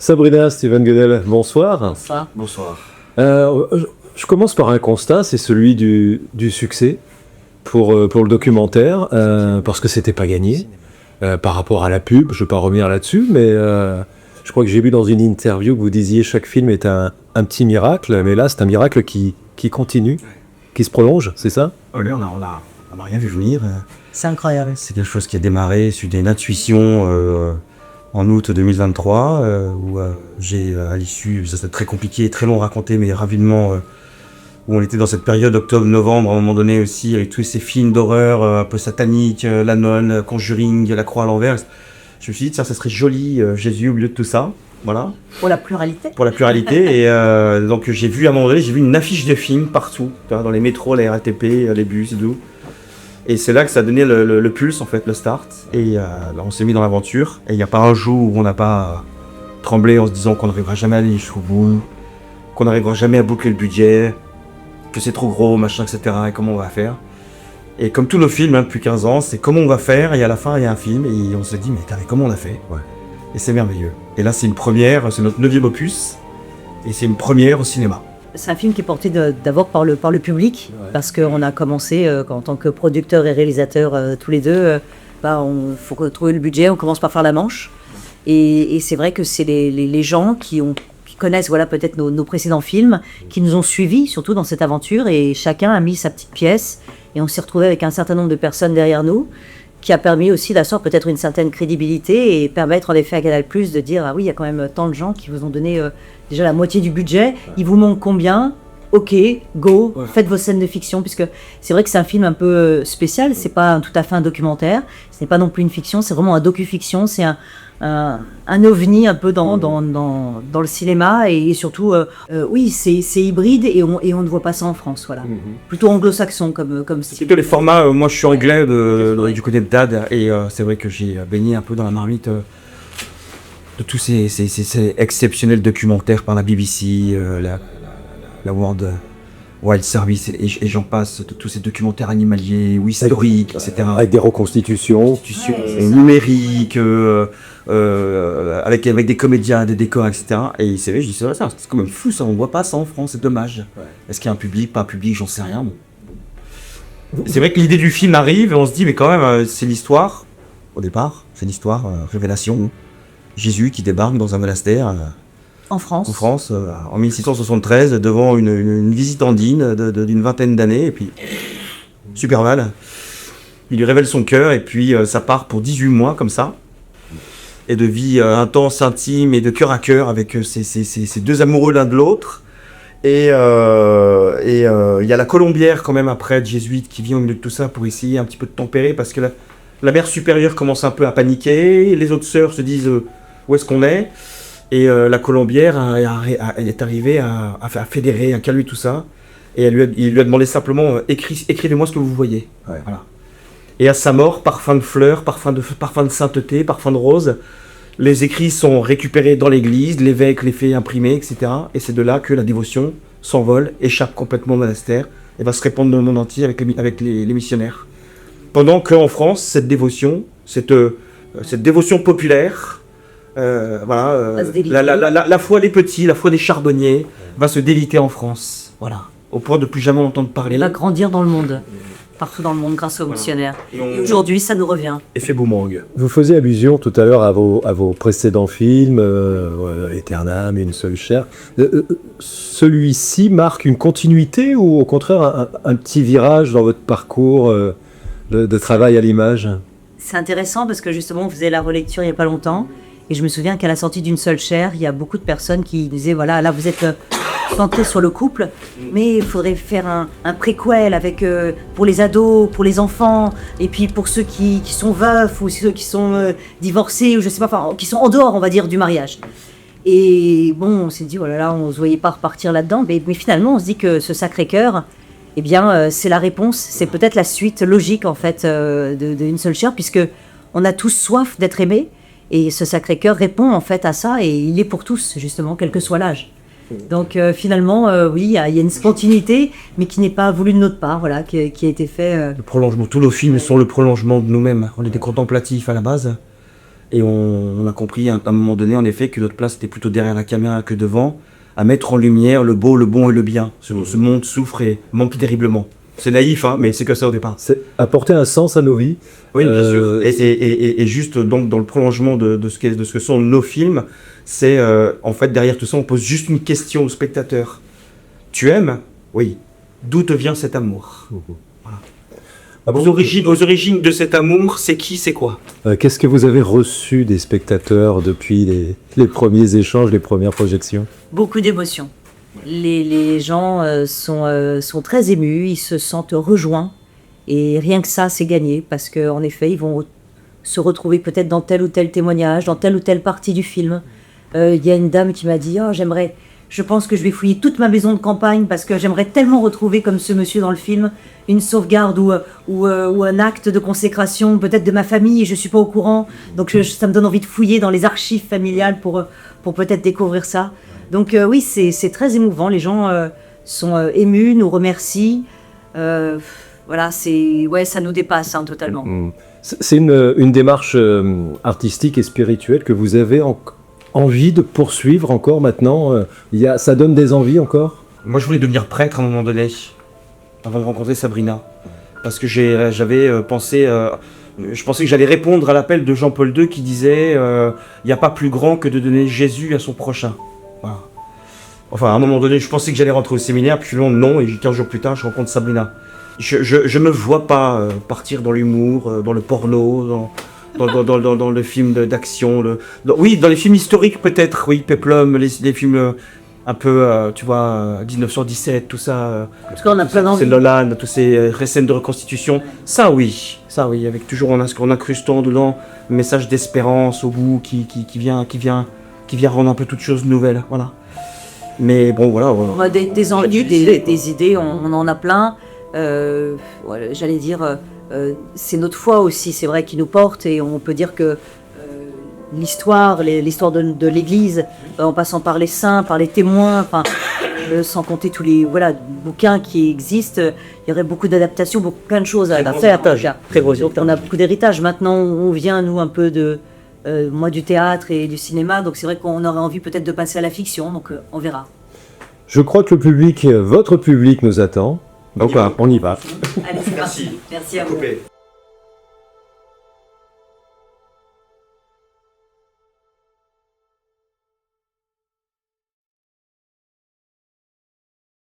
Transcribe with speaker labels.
Speaker 1: Sabrina Steven Guedel, bonsoir.
Speaker 2: Bonsoir.
Speaker 1: Je commence par un constat, c'est celui du succès pour le documentaire, parce que c'était pas gagné par rapport à la pub. Je ne vais pas revenir là-dessus, mais je crois que j'ai vu dans une interview que vous disiez chaque film est un petit miracle, mais là c'est un miracle qui continue, qui se prolonge, c'est ça?
Speaker 2: On n'a rien vu venir.
Speaker 3: C'est incroyable.
Speaker 2: C'est quelque chose qui a démarré sur une intuition en août 2023, où j'ai, à l'issue, ça c'était très compliqué et très long à raconter, mais rapidement, où on était dans cette période octobre-novembre, à un moment donné aussi, avec tous ces films d'horreur un peu sataniques, La Nonne, Conjuring, La Croix à l'envers. Je me suis dit, ça serait joli, Jésus au milieu de tout ça. Voilà.
Speaker 3: Pour la pluralité.
Speaker 2: Pour la pluralité. Et donc j'ai vu à un moment donné, j'ai vu une affiche de film partout, dans les métros, les RATP, les bus et tout. Et c'est là que ça a donné le pulse, en fait, le start. Et là, on s'est mis dans l'aventure. Et il n'y a pas un jour où on n'a pas tremblé en se disant qu'on n'arrivera jamais à aller jusqu'au bout, qu'on n'arrivera jamais à boucler le budget, que c'est trop gros, machin, etc. Et comment on va faire. Et comme tous nos films, depuis 15 ans, c'est comment on va faire. Et à la fin, il y a un film. Et on se dit, mais comment on a fait? Et c'est merveilleux. Et là, c'est une première, c'est notre 9e opus. Et c'est une première au cinéma.
Speaker 3: C'est un film qui est porté d'abord par le public, parce qu'on a commencé en tant que producteur et réalisateur tous les deux. On faut trouver le budget, on commence par faire la manche. Et c'est vrai que c'est les gens qui connaissent peut-être nos précédents films, qui nous ont suivis, surtout dans cette aventure, et chacun a mis sa petite pièce. Et on s'est retrouvé avec un certain nombre de personnes derrière nous, qui a permis aussi d'asseoir peut-être une certaine crédibilité et permettre en effet à Canal+ de dire ah oui, il y a quand même tant de gens qui vous ont donné déjà la moitié du budget, il vous manque combien? Ok, go, faites vos scènes de fiction, puisque c'est vrai que c'est un film un peu spécial, c'est pas tout à fait un documentaire, ce n'est pas non plus une fiction, c'est vraiment un docu-fiction, c'est un ovni un peu dans le cinéma, et surtout, oui, c'est hybride, et on ne voit pas ça en France, voilà. Plutôt anglo-saxon comme
Speaker 2: c'est plutôt les formats, moi je suis anglais du côté de Dad, et c'est vrai que j'ai baigné un peu dans la marmite de tous ces exceptionnels documentaires par la BBC, la World Wild Service, et j'en passe, de tous ces documentaires animaliers ou historiques, etc.
Speaker 1: Avec des reconstitutions
Speaker 2: numériques, avec des comédiens, des décors, etc. Et c'est vrai, je dis c'est quand même fou ça, on voit pas ça en France, c'est dommage. Est-ce qu'il y a un public, pas un public, j'en sais rien. C'est vrai que l'idée du film arrive et on se dit mais quand même c'est l'histoire, au départ, c'est l'histoire, révélation, Jésus qui débarque dans un monastère
Speaker 3: en France,
Speaker 2: en 1673, devant une visitandine d'une vingtaine d'années, et puis super mal. Il lui révèle son cœur, et puis ça part pour 18 mois comme ça, et de vie intense, intime, et de cœur à cœur avec ces deux amoureux l'un de l'autre. Et il y a la colombière quand même après de jésuite qui vient au milieu de tout ça pour essayer un petit peu de tempérer, parce que la mère supérieure commence un peu à paniquer, les autres sœurs se disent où est-ce qu'on est. Et la colombière est arrivée à fédérer, à calmer tout ça. Et il lui a demandé simplement écrivez-moi ce que vous voyez. Voilà. Et à sa mort, parfum de fleurs, parfum de sainteté, parfum de rose, les écrits sont récupérés dans l'église, l'évêque les fait imprimer, etc. Et c'est de là que la dévotion s'envole, échappe complètement au monastère et va se répandre dans le monde entier avec les missionnaires. Pendant qu'en France, cette dévotion populaire, la foi des petits, la foi des charbonniers va se déliter en France, au point de plus jamais entendre parler.
Speaker 3: Elle va grandir dans le monde, partout dans le monde grâce aux missionnaires. Et aujourd'hui, ça nous revient.
Speaker 2: Effet boomerang.
Speaker 1: Vous faisiez allusion tout à l'heure à vos précédents films, Aeternam et Une seule chair. Celui-ci marque une continuité ou au contraire un petit virage dans votre parcours de travail à l'image?
Speaker 3: C'est intéressant parce que justement, on faisait la relecture il n'y a pas longtemps. Et je me souviens qu'à la sortie d'Une seule chair, il y a beaucoup de personnes qui disaient, voilà, là vous êtes centré sur le couple, mais il faudrait faire un préquel avec, pour les ados, pour les enfants, et puis pour ceux qui sont veufs, ou ceux qui sont divorcés, ou je sais pas, enfin, qui sont en dehors, on va dire, du mariage. Et bon, on s'est dit, oh là là, on ne se voyait pas repartir là-dedans, mais finalement, on se dit que ce Sacré-Cœur, eh bien, c'est la réponse, c'est peut-être la suite logique, en fait, d'Une seule chair, puisque on a tous soif d'être aimés. Et ce Sacré-Cœur répond en fait à ça, et il est pour tous, justement, quel que soit l'âge. Donc finalement, oui, il y a une spontanéité, mais qui n'est pas voulue de notre part, voilà, qui a été fait.
Speaker 2: Le prolongement, tous nos films sont le prolongement de nous-mêmes. On était contemplatifs à la base, Et on a compris à un moment donné, en effet, que notre place était plutôt derrière la caméra que devant, à mettre en lumière le beau, le bon et le bien. Ce monde souffre et manque terriblement. C'est naïf, hein, mais c'est que ça au départ.
Speaker 1: C'est apporter un sens à nos vies.
Speaker 2: Oui, bien sûr. Et juste donc dans le prolongement de ce que sont nos films, c'est en fait derrière tout ça, on pose juste une question au spectateur. Tu aimes? Oui. D'où te vient cet amour? Voilà.
Speaker 1: Ah bon?
Speaker 2: Aux origines de cet amour, c'est qui, c'est quoi?
Speaker 1: Qu'est-ce que vous avez reçu des spectateurs depuis les premiers échanges, les premières projections?
Speaker 3: Beaucoup d'émotions. Les gens sont très émus, ils se sentent rejoints. Et rien que ça, c'est gagné. Parce qu'en effet, ils vont se retrouver peut-être dans tel ou tel témoignage, dans telle ou telle partie du film. Il y a une dame qui m'a dit « Oh, je pense que je vais fouiller toute ma maison de campagne parce que j'aimerais tellement retrouver comme ce monsieur dans le film une sauvegarde ou un acte de consécration peut-être de ma famille et je ne suis pas au courant. Donc ça me donne envie de fouiller dans les archives familiales pour peut-être découvrir ça. » Donc oui, c'est très émouvant. Les gens sont émus, nous remercient. Voilà, ça nous dépasse hein, totalement.
Speaker 1: C'est une démarche artistique et spirituelle que vous avez envie de poursuivre encore maintenant. Ça donne des envies encore?
Speaker 2: Moi, je voulais devenir prêtre à un moment donné, avant de rencontrer Sabrina. Parce que j'avais pensé... je pensais que j'allais répondre à l'appel de Jean-Paul II qui disait il n'y a pas plus grand que de donner Jésus à son prochain. Voilà. Enfin, à un moment donné, je pensais que j'allais rentrer au séminaire, puis non, et 15 jours plus tard, je rencontre Sabrina. Je me vois pas partir dans l'humour, dans le porno, dans le film d'action. Oui, dans les films historiques peut-être, oui, Peplum, les films un peu, tu vois, 1917, tout ça.
Speaker 3: En tout cas, on a plein d'envie.
Speaker 2: C'est Nolan, toutes ces scènes de reconstitution. Ça oui, avec toujours en incrustant dedans un message d'espérance au bout qui vient rendre un peu toute chose nouvelle, voilà. Mais bon, voilà.
Speaker 3: On a des envies, des idées, on en a plein. Voilà, j'allais dire, c'est notre foi aussi, c'est vrai, qui nous porte et on peut dire que l'histoire de l'Église, en passant par les saints, par les témoins, enfin, sans compter tous les bouquins qui existent, il y aurait beaucoup d'adaptations, plein de choses à faire.
Speaker 2: Très gros.
Speaker 3: Donc on a beaucoup d'héritage. Maintenant, on vient nous un peu de moi du théâtre et du cinéma, donc c'est vrai qu'on aurait envie peut-être de passer à la fiction, donc on verra.
Speaker 1: Je crois que votre public nous attend. Donc on y va.
Speaker 3: Allez, c'est parti. Merci à vous.